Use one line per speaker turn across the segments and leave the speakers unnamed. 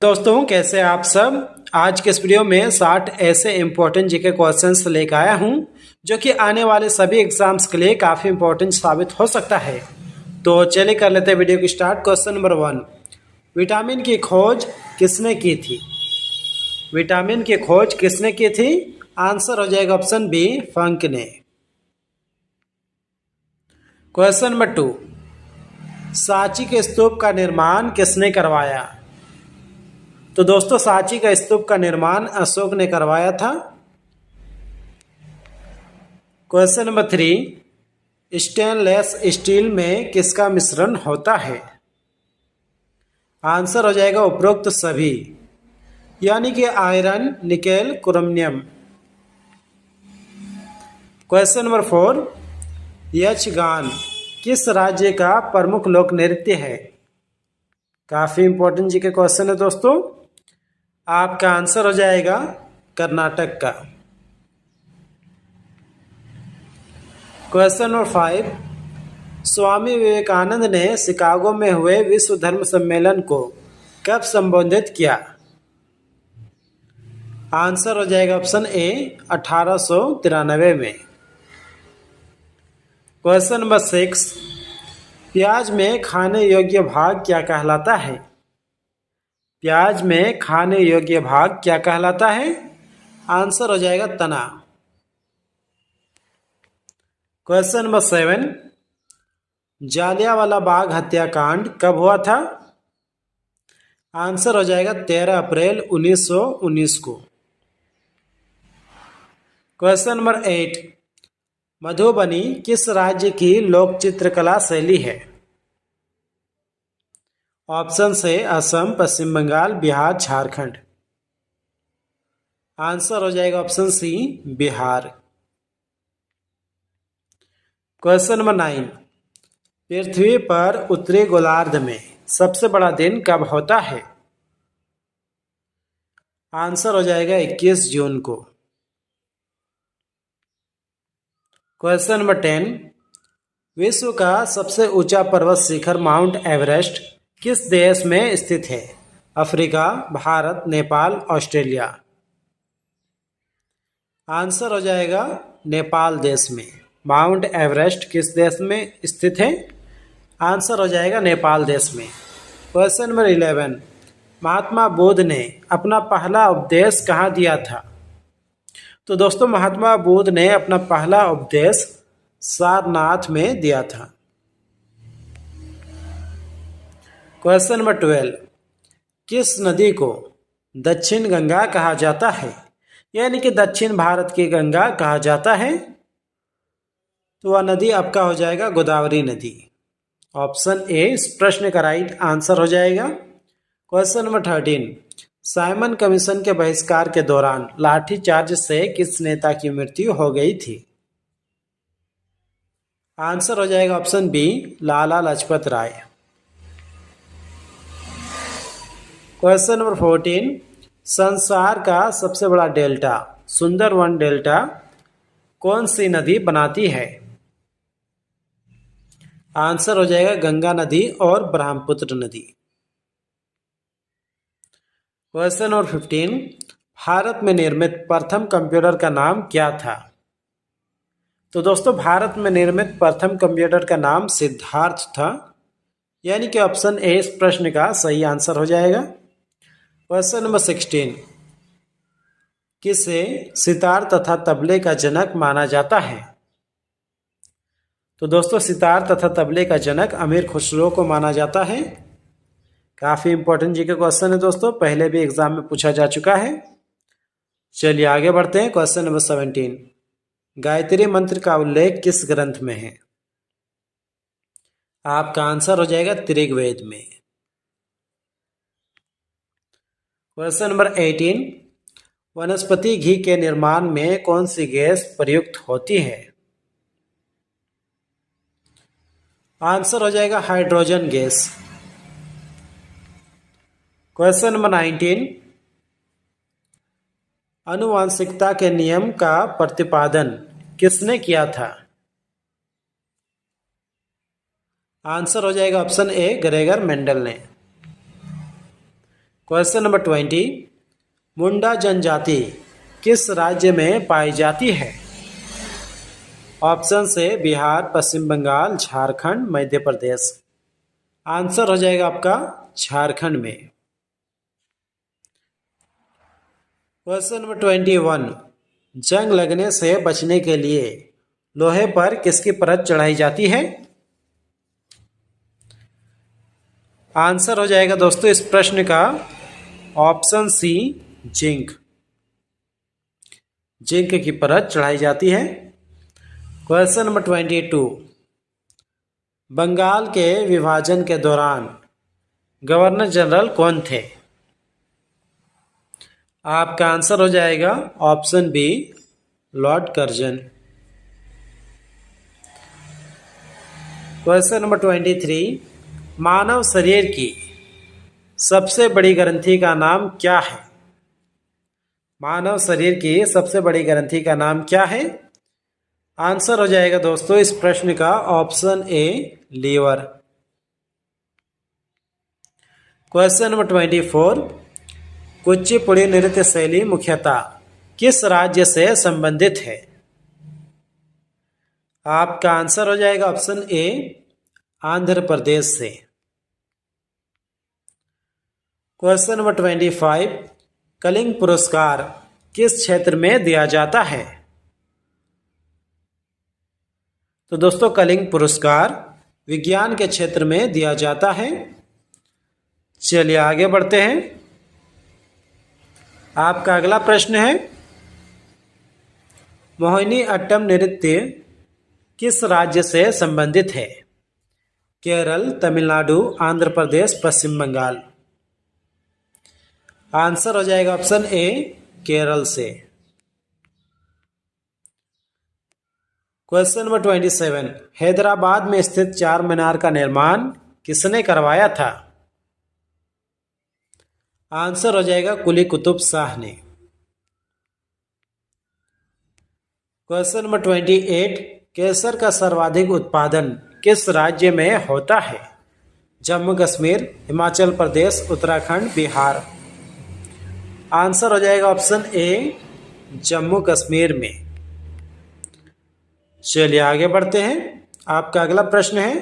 दोस्तों कैसे आप सब। आज के इस वीडियो में 60 ऐसे इंपॉर्टेंट जीके क्वेश्चंस लेकर आया हूं जो कि आने वाले सभी एग्जाम्स के लिए काफ़ी इंपॉर्टेंट साबित हो सकता है। तो चलिए कर लेते हैं वीडियो की स्टार्ट। क्वेश्चन नंबर 1, विटामिन की खोज किसने की थी? विटामिन की खोज किसने की थी? आंसर हो जाएगा ऑप्शन बी, फंक ने। क्वेश्चन नंबर 2, सांची के स्तूप का निर्माण किसने करवाया? तो दोस्तों सांची का स्तूप का निर्माण अशोक ने करवाया था। क्वेश्चन नंबर 3, स्टेनलेस स्टील में किसका मिश्रण होता है? आंसर हो जाएगा उपरोक्त सभी, यानी कि iron, nickel, chromium. Question number 4, Yakshagana किस राज्य का प्रमुख लोक नृत्य है? काफी इंपॉर्टेंट जी के क्वेश्चन है दोस्तों। आपका आंसर हो जाएगा कर्नाटक का। क्वेश्चन नंबर 5, स्वामी विवेकानंद ने शिकागो में हुए विश्व धर्म सम्मेलन को कब संबोधित किया? आंसर हो जाएगा ऑप्शन ए, 1893 में। क्वेश्चन नंबर 6, प्याज में खाने योग्य भाग क्या कहलाता है? प्याज में खाने योग्य भाग क्या कहलाता है? आंसर हो जाएगा तना। क्वेश्चन नंबर 7, जालियांवाला बाग हत्याकांड कब हुआ था? आंसर हो जाएगा 13 अप्रैल 1919 को। क्वेश्चन नंबर 8, मधुबनी किस राज्य की लोक चित्रकला शैली है? ऑप्शन से असम, पश्चिम बंगाल, बिहार, झारखंड। आंसर हो जाएगा option C, Bihar. Question number 9, पृथ्वी पर उत्तरी गोलार्ध में सबसे बड़ा दिन कब होता है? आंसर हो जाएगा 21 जून को। क्वेश्चन नंबर 10, विश्व का सबसे ऊंचा पर्वत शिखर माउंट एवरेस्ट किस देश में स्थित है? Africa, Bharat, Nepal, Australia. Answer हो जाएगा नेपाल देश में। माउंट एवरेस्ट किस देश में स्थित है? आंसर हो जाएगा नेपाल देश में। क्वेश्चन नंबर 11, महात्मा बुद्ध ने अपना पहला उपदेश कहाँ दिया था? तो दोस्तों महात्मा बुद्ध ने अपना पहला उपदेश सारनाथ में दिया था। क्वेश्चन नंबर 12, किस नदी को दक्षिण गंगा कहा जाता है, यानी कि दक्षिण भारत की गंगा कहा जाता है? तो वह नदी आपका हो जाएगा गोदावरी नदी। ऑप्शन ए इस प्रश्न का राइट आंसर हो जाएगा। क्वेश्चन नंबर 13, साइमन कमीशन के बहिष्कार के दौरान लाठीचार्ज से किस नेता की मृत्यु हो गई थी? आंसर हो जाएगा option B, Lala Lajpat Rai. Question number 14, संसार का सबसे बड़ा डेल्टा सुंदरवन डेल्टा कौन सी नदी बनाती है? आंसर हो जाएगा गंगा नदी और ब्रह्मपुत्र नदी। क्वेश्चन नंबर 15, भारत में निर्मित प्रथम कंप्यूटर का नाम क्या था? तो दोस्तों भारत में निर्मित प्रथम कंप्यूटर का नाम सिद्धार्थ था, यानी कि ऑप्शन ए इस प्रश्न का सही आंसर हो जाएगा। क्वेश्चन नंबर 16, किसे सितार तथा तबले का जनक माना जाता है? तो दोस्तों सितार तथा तबले का जनक अमीर खुसरो को माना जाता है। काफी इंपॉर्टेंट जी के क्वेश्चन है दोस्तों, पहले भी एग्जाम में पूछा जा चुका है। चलिए आगे बढ़ते हैं। क्वेश्चन नंबर 17, गायत्री मंत्र का उल्लेख किस ग्रंथ में है? आपका आंसर हो जाएगा त्रिगवेद में। क्वेश्चन नंबर 18, वनस्पति घी के निर्माण में कौन सी गैस प्रयुक्त होती है? आंसर हो जाएगा हाइड्रोजन गैस। क्वेश्चन नंबर 19, आनुवांशिकता के नियम का प्रतिपादन किसने किया था? आंसर हो जाएगा ऑप्शन ए, ग्रेगर मेंडल ने। क्वेश्चन नंबर 20, मुंडा जनजाति किस राज्य में पाई जाती है? ऑप्शन से बिहार, पश्चिम बंगाल, झारखंड, मध्य प्रदेश। आंसर हो जाएगा आपका झारखंड में। क्वेश्चन नंबर 21, जंग लगने से बचने के लिए लोहे पर किसकी परत चढ़ाई जाती है? आंसर हो जाएगा दोस्तों इस प्रश्न का ऑप्शन सी, जिंक। जिंक की परत चढ़ाई जाती है। क्वेश्चन नंबर 22, बंगाल के विभाजन के दौरान गवर्नर जनरल कौन थे? आपका आंसर हो जाएगा option B, Lord Curzon. Question number 23, मानव शरीर की सबसे बड़ी ग्रंथि का नाम क्या है? मानव शरीर की सबसे बड़ी ग्रंथि का नाम क्या है? आंसर हो जाएगा दोस्तों इस प्रश्न का option A, liver. Question number 24, Kuchipudi नृत्य शैली मुख्यतः किस राज्य से संबंधित है? आपका आंसर हो जाएगा ऑप्शन ए, आंध्र प्रदेश से। क्वेश्चन नंबर 25, कलिंग पुरस्कार किस क्षेत्र में दिया जाता है? तो दोस्तों कलिंग पुरस्कार विज्ञान के क्षेत्र में दिया जाता है। चलिए आगे बढ़ते हैं। आपका अगला प्रश्न है, मोहिनी अट्टम नृत्य किस राज्य से संबंधित है? केरल, तमिलनाडु, आंध्र प्रदेश, पश्चिम बंगाल। आंसर हो जाएगा ऑप्शन ए, केरल से। क्वेश्चन नंबर 27, हैदराबाद में स्थित चार मीनार का निर्माण किसने करवाया था? आंसर हो जाएगा कुली कुतुब शाह ने। क्वेश्चन नंबर 28, केसर का सर्वाधिक उत्पादन किस राज्य में होता है? जम्मू कश्मीर, हिमाचल प्रदेश, उत्तराखंड, बिहार। आंसर हो जाएगा ऑप्शन ए, जम्मू कश्मीर में। चलिए आगे बढ़ते हैं। आपका अगला प्रश्न है,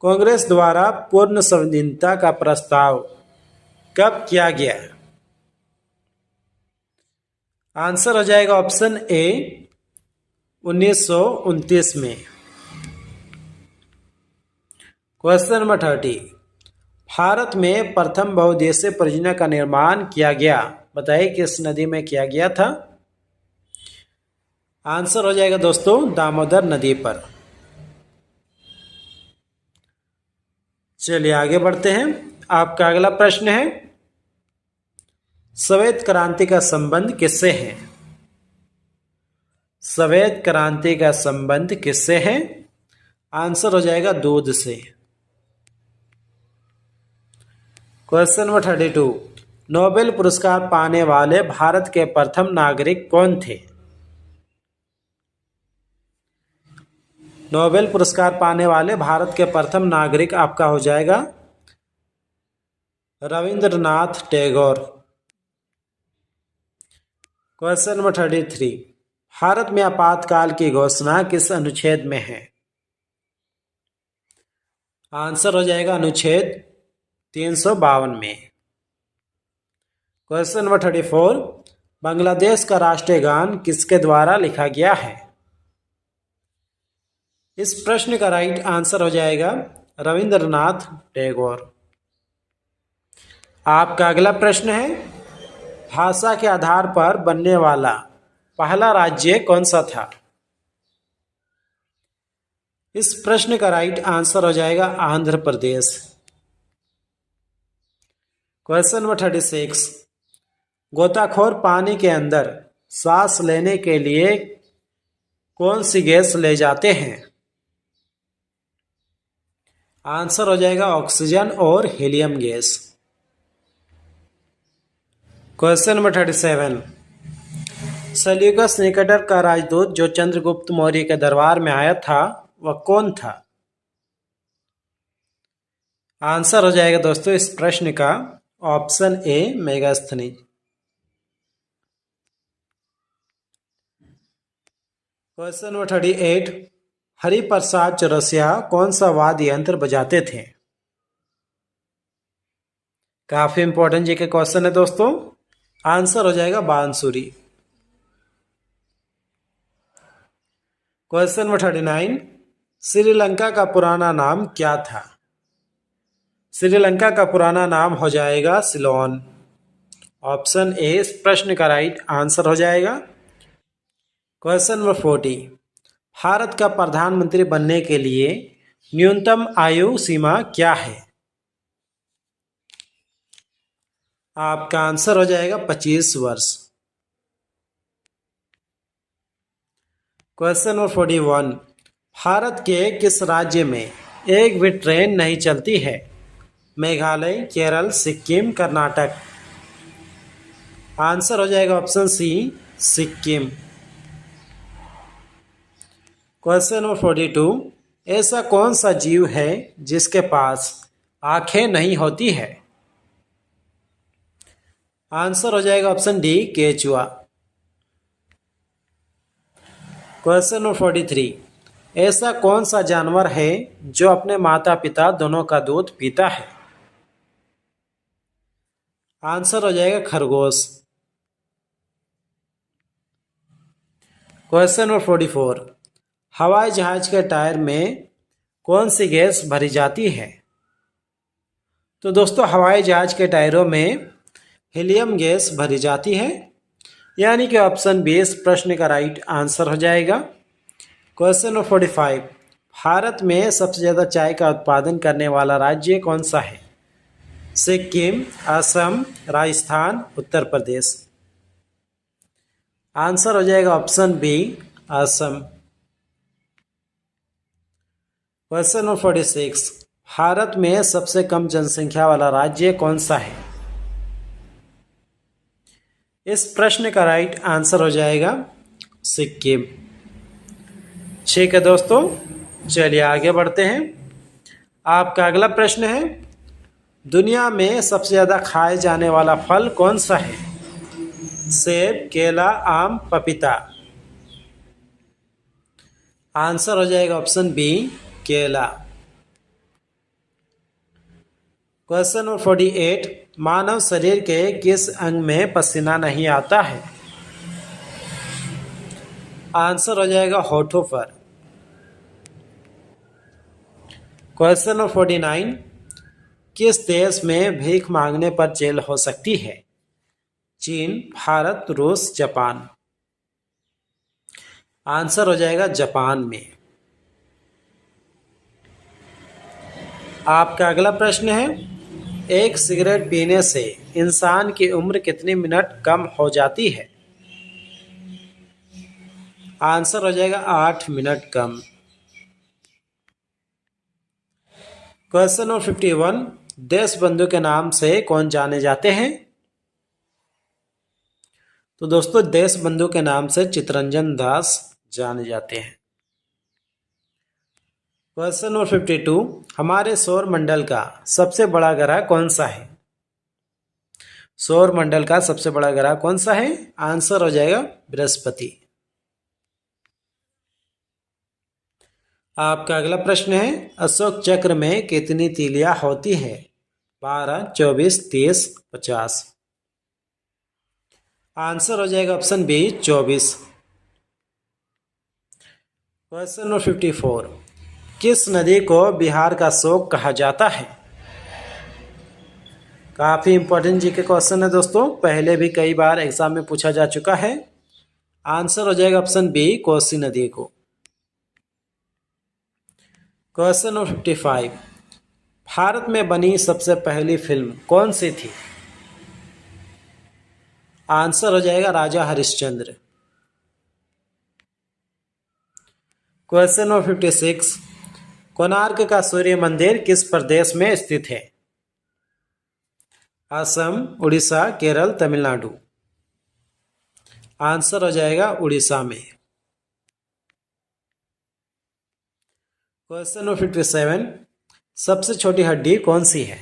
कांग्रेस द्वारा पूर्ण संविधानिकता का प्रस्ताव कब किया गया? आंसर हो जाएगा ऑप्शन ए, 1929 में। क्वेश्चन नंबर 30, भारत में प्रथम बहुउद्देशीय परियोजना का निर्माण किया गया, बताइए किस नदी में किया गया था? आंसर हो जाएगा दोस्तों दामोदर नदी पर। चलिए आगे बढ़ते हैं। आपका अगला प्रश्न है, श्वेत क्रांति का संबंध किससे है? श्वेत क्रांति का संबंध किससे है? आंसर हो जाएगा दूध से। क्वेश्चन नंबर 32, नोबेल पुरस्कार पाने वाले भारत के प्रथम नागरिक कौन थे? नोबेल पुरस्कार पाने वाले भारत के प्रथम नागरिक आपका हो जाएगा रविंद्रनाथ टैगोर। क्वेश्चन नंबर 33, भारत में आपातकाल की घोषणा किस अनुच्छेद में है? आंसर हो जाएगा अनुच्छेद 352 में। क्वेश्चन नंबर 34, बांग्लादेश का राष्ट्रीय गान किसके द्वारा लिखा गया है? इस प्रश्न का राइट आंसर हो जाएगा रविंद्रनाथ टैगोर। आपका अगला प्रश्न है, भाषा के आधार पर बनने वाला पहला राज्य कौन सा था? इस प्रश्न का राइट आंसर हो जाएगा आंध्र प्रदेश। क्वेश्चन नंबर 36, गोताखोर पानी के अंदर सांस लेने के लिए कौन सी गैस ले जाते हैं? आंसर हो जाएगा ऑक्सीजन और helium gas. Question number 37, Seleucus Nicator का राजदूत जो चंद्रगुप्त मौर्य के दरबार में आया था वह कौन था? आंसर हो जाएगा दोस्तों इस प्रश्न का ऑप्शन ए मेगास्थनीज। क्वेश्चन नंबर 38, हरिप्रसाद चौरसिया कौन सा वाद्य यंत्र बजाते थे? काफी इंपॉर्टेंट जी के क्वेश्चन है दोस्तों। आंसर हो जाएगा बांसुरी। क्वेश्चन नंबर 39, श्रीलंका का पुराना नाम क्या था? श्रीलंका का पुराना नाम हो जाएगा सिलोन। ऑप्शन ए इस प्रश्न का राइट आंसर हो जाएगा। क्वेश्चन नंबर 40, भारत का प्रधानमंत्री बनने के लिए न्यूनतम आयु सीमा क्या है? आपका आंसर हो जाएगा 25 वर्ष। क्वेश्चन नंबर 41, भारत के किस राज्य में एक भी ट्रेन नहीं चलती है? मेघालय, केरल, सिक्किम, कर्नाटक। आंसर हो जाएगा option C Sikkim. Question number 42, ऐसा कौन सा जीव है जिसके पास आंखें नहीं होती है? आंसर हो जाएगा ऑप्शन डी केचुआ। क्वेश्चन नंबर 43, ऐसा कौन सा जानवर है जो अपने माता पिता दोनों का दूध पीता है? आंसर हो जाएगा खरगोश। क्वेश्चन नंबर 44, हवाई जहाज के टायर में कौन सी गैस भरी जाती है? तो दोस्तों हवाई जहाज के टायरों में हीलियम गैस भरी जाती है, यानी कि ऑप्शन बी इस प्रश्न का राइट आंसर हो जाएगा। क्वेश्चन नंबर 45, भारत में सबसे ज़्यादा चाय का उत्पादन करने वाला राज्य कौन सा है? सिक्किम, असम, राजस्थान, उत्तर प्रदेश। आंसर हो जाएगा option B Assam. Question number 46, Bharat में सबसे कम जनसंख्या वाला राज्य कौन सा है? इस प्रश्न का राइट आंसर हो जाएगा सिक्किम। ठीक है दोस्तों, चलिए आगे बढ़ते हैं। आपका अगला प्रश्न है, दुनिया में सबसे ज़्यादा खाए जाने वाला फल कौन सा है? सेब, केला, आम, पपीता। आंसर हो जाएगा ऑप्शन बी केला। क्वेश्चन नंबर 48, मानव शरीर के किस अंग में पसीना नहीं आता है? आंसर हो जाएगा होठों पर। क्वेश्चन नंबर 49, किस देश में भीख मांगने पर जेल हो सकती है? चीन, भारत, रूस, जापान। आंसर हो जाएगा जापान में। आपका अगला प्रश्न है, एक सिगरेट पीने से इंसान की उम्र कितने मिनट कम हो जाती है? आंसर हो जाएगा 8 मिनट कम। क्वेश्चन नंबर 51, देश बंधु के नाम से कौन जाने जाते हैं? तो दोस्तों देश बंधु के नाम से चित्तरंजन दास जाने जाते हैं। क्वेश्चन नंबर 52, हमारे सौर मंडल का सबसे बड़ा ग्रह कौन सा है? सौर मंडल का सबसे बड़ा ग्रह कौन सा है? आंसर हो जाएगा बृहस्पति। आपका अगला प्रश्न है, अशोक चक्र में कितनी तीलियां होती है? 12, 24, 30, 50। आंसर हो जाएगा ऑप्शन बी 24। क्वेश्चन नंबर 54, किस नदी को बिहार का शोक कहा जाता है? काफ़ी इंपॉर्टेंट जी के क्वेश्चन है दोस्तों, पहले भी कई बार एग्जाम में पूछा जा चुका है। आंसर हो जाएगा ऑप्शन बी कोसी नदी को। क्वेश्चन नंबर 55, भारत में बनी सबसे पहली फिल्म कौन सी थी? आंसर हो जाएगा राजा हरिश्चंद्र। क्वेश्चन नंबर 56, कोणार्क का सूर्य मंदिर किस प्रदेश में स्थित है? असम, उड़ीसा, केरल, तमिलनाडु। आंसर हो जाएगा उड़ीसा में। क्वेश्चन नंबर 57, सबसे छोटी हड्डी कौन सी है?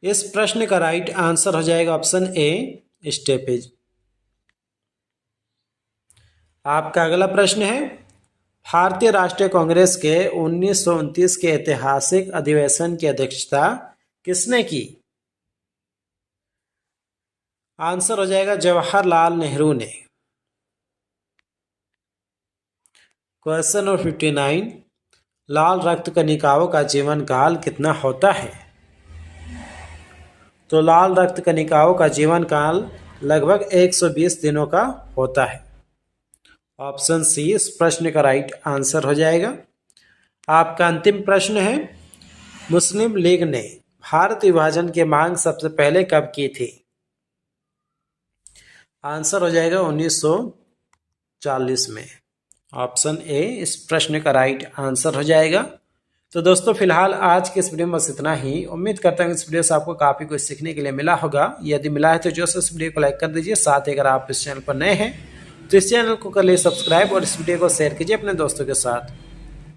इस प्रश्न का राइट आंसर हो जाएगा ऑप्शन ए स्टेपेज। आपका अगला प्रश्न है, भारतीय राष्ट्रीय कांग्रेस के 1929 के ऐतिहासिक अधिवेशन की अध्यक्षता किसने की? आंसर हो जाएगा जवाहरलाल नेहरू ने। क्वेश्चन नंबर 59, लाल रक्त कणिकाओं का जीवन काल कितना होता है? तो लाल रक्त कणिकाओं का जीवन काल लगभग 120 दिनों का होता है। ऑप्शन सी इस प्रश्न का राइट आंसर हो जाएगा। आपका अंतिम प्रश्न है, मुस्लिम लीग ने भारत विभाजन की मांग सबसे पहले कब की थी? आंसर हो जाएगा 1940 में। ऑप्शन ए इस प्रश्न का राइट आंसर हो जाएगा। तो दोस्तों फिलहाल आज के इस वीडियो में बस इतना ही। उम्मीद करता हूँ इस वीडियो से आपको काफ़ी कुछ सीखने के लिए मिला होगा। यदि मिला है तो जो इस वीडियो को लाइक कर दीजिए। साथ ही अगर आप इस चैनल पर नए हैं तो इस चैनल को कर लिए सब्सक्राइब और इस वीडियो को शेयर कीजिए अपने दोस्तों के साथ।